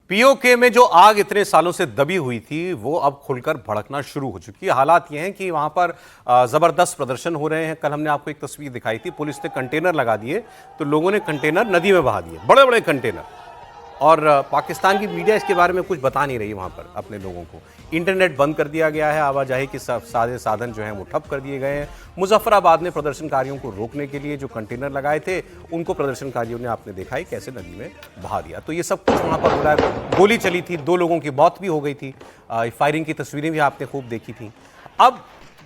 PoK में जो आग इतने सालों से दबी हुई थी वो अब खुलकर भड़कना शुरू हो चुकी है। हालात ये हैं कि वहां पर जबरदस्त प्रदर्शन हो रहे हैं। कल हमने आपको एक तस्वीर दिखाई थी, पुलिस ने कंटेनर लगा दिए तो लोगों ने कंटेनर नदी में बहा दिए, बड़े बड़े कंटेनर। और पाकिस्तान की मीडिया इसके बारे में कुछ बता नहीं रही वहाँ पर अपने लोगों को। इंटरनेट बंद कर दिया गया है, आवाजाही के सारे साधन जो हैं वो ठप कर दिए गए हैं। मुजफ्फराबाद में प्रदर्शनकारियों को रोकने के लिए जो कंटेनर लगाए थे उनको प्रदर्शनकारियों ने, आपने देखा ही कैसे नदी में बहा दिया। तो ये सब कुछ वहाँ पर हो रहा है। गोली चली थी, 2 लोगों की मौत भी हो गई थी। फायरिंग की तस्वीरें भी आपने खूब देखी थी। अब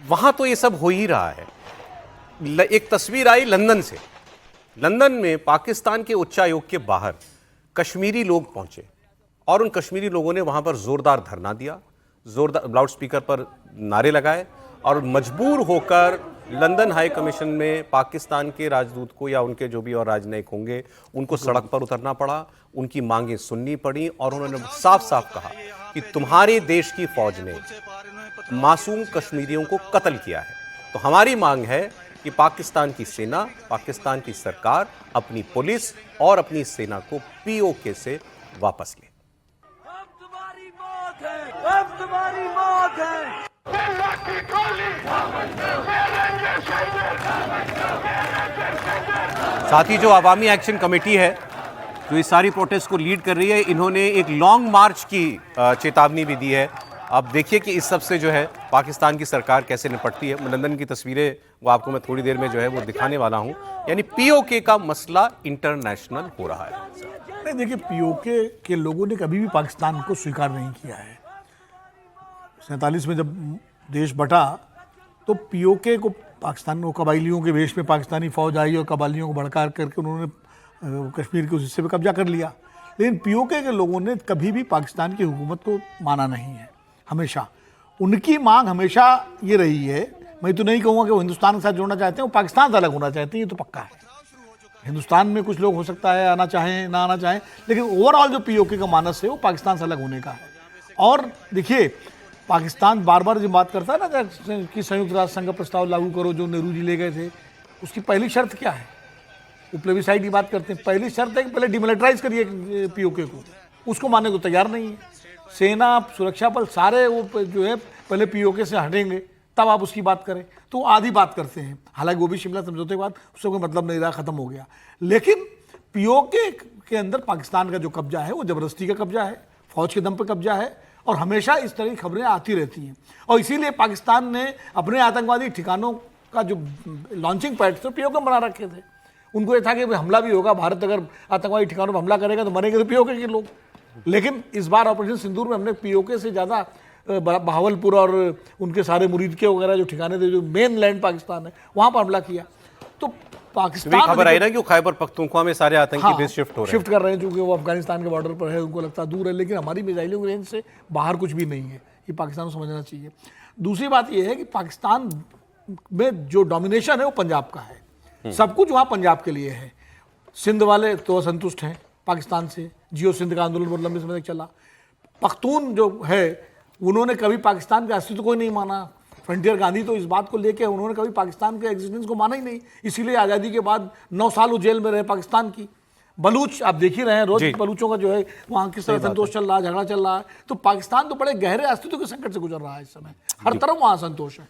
वहाँ तो ये सब हो ही रहा है। एक तस्वीर आई लंदन से। लंदन में पाकिस्तान के उच्चायोग के बाहर कश्मीरी लोग पहुंचे और उन कश्मीरी लोगों ने वहां पर जोरदार धरना दिया, जोरदार लाउड स्पीकर पर नारे लगाए और मजबूर होकर लंदन हाई कमीशन में पाकिस्तान के राजदूत को या उनके जो भी और राजनयिक होंगे उनको सड़क पर उतरना पड़ा, उनकी मांगें सुननी पड़ी और उन्होंने साफ साफ कहा कि तुम्हारे देश की फौज ने मासूम कश्मीरियों को कत्ल किया है। तो हमारी मांग है कि पाकिस्तान की सेना, पाकिस्तान की सरकार अपनी पुलिस और अपनी सेना को पीओके से वापस ले। अब तुम्हारी मौत है, अब तुम्हारी मौत है। साथ ही जो अवामी एक्शन कमेटी है जो इस सारी प्रोटेस्ट को लीड कर रही है, इन्होंने एक लॉन्ग मार्च की चेतावनी भी दी है। आप देखिए कि इस सब से जो है पाकिस्तान की सरकार कैसे निपटती है। लंदन की तस्वीरें वो आपको मैं थोड़ी देर में जो है वो दिखाने वाला हूं। यानी पीओके का मसला इंटरनेशनल हो रहा है। नहीं, देखिए, पीओके के लोगों ने कभी भी पाकिस्तान को स्वीकार नहीं किया है। 47 में जब देश बटा तो पीओके को पाकिस्तान को कबाइलियों के वेश में पाकिस्तानी फौज आई और कबाइलियों को भड़का करके उन्होंने कश्मीर के उस हिस्से पर कब्जा कर लिया। लेकिन पीओके के लोगों ने कभी भी पाकिस्तान की हुकूमत को माना नहीं है। हमेशा उनकी मांग हमेशा ये रही है, मैं तो नहीं कहूँगा कि वो हिंदुस्तान के साथ जोड़ना चाहते हैं, वो पाकिस्तान से अलग होना चाहते हैं, ये तो पक्का है। हिंदुस्तान में कुछ लोग हो सकता है आना चाहें ना आना चाहें, लेकिन ओवरऑल जो पीओके का मानस है वो पाकिस्तान से अलग होने का है। और देखिए, पाकिस्तान बार बार जो बात करता है ना कि संयुक्त राष्ट्र संघ का प्रस्ताव लागू करो जो नेहरू जी ले गए थे, उसकी पहली शर्त क्या है? वो प्लेबिसाइड की बात करते हैं, पहली शर्त है कि पहले डिमिलिटराइज करिए पीओके को। उसको मानने को तैयार नहीं है। सेना, सुरक्षा बल सारे वो जो है पहले पीओके से हटेंगे तब आप उसकी बात करें, तो आधी बात करते हैं। हालांकि वो भी शिमला समझौते के बाद उसका कोई मतलब नहीं रहा, खत्म हो गया। लेकिन पीओके के अंदर पाकिस्तान का जो कब्जा है वो जबरदस्ती का कब्जा है, फौज के दम पर कब्जा है और हमेशा इस तरह की खबरें आती रहती हैं। और इसीलिए पाकिस्तान ने अपने आतंकवादी ठिकानों का जो लॉन्चिंग पैड थे पीओके बना रखे थे। उनको ये था कि हमला भी होगा, भारत अगर आतंकवादी ठिकानों पर हमला करेगा तो मरेंगे तो पीओके के लोग। लेकिन इस बार ऑपरेशन सिंदूर में हमने पीओके से ज़्यादा बहावलपुर और उनके सारे मुरीद के वगैरह जो ठिकाने थे, जो मेन लैंड पाकिस्तान है, वहाँ पर हमला किया। तो पाकिस्तान खबर आई ना कि खैबर पख्तूनख्वा में सारे आतंकी बेस शिफ्ट कर रहे हैं, क्योंकि वो अफगानिस्तान के बॉर्डर पर है, उनको लगता है दूर है। लेकिन हमारी मिसाइलों की रेंज से बाहर कुछ भी नहीं है, ये पाकिस्तान को समझना चाहिए। दूसरी बात ये है कि पाकिस्तान में जो डोमिनेशन है वो पंजाब का है, सब कुछ वहाँ पंजाब के लिए है। सिंध वाले तो असंतुष्ट हैं पाकिस्तान से, जियो सिंध का आंदोलन बहुत लंबे समय तक चला। पख्तून जो है उन्होंने कभी पाकिस्तान के अस्तित्व को ही नहीं माना। फ्रंटियर गांधी तो इस बात को लेके उन्होंने कभी पाकिस्तान के एग्जिस्टेंस को माना ही नहीं, इसीलिए आज़ादी के बाद 9 साल वो जेल में रहे पाकिस्तान की। बलूच आप देख ही रहे हैं, रोज बलूचों का जो है वहाँ किस तरह संतोष चल रहा है, झगड़ा चल रहा है। तो पाकिस्तान तो बड़े गहरे अस्तित्व के संकट से गुजर रहा है इस समय, हर तरफ वहाँ असंतोष है।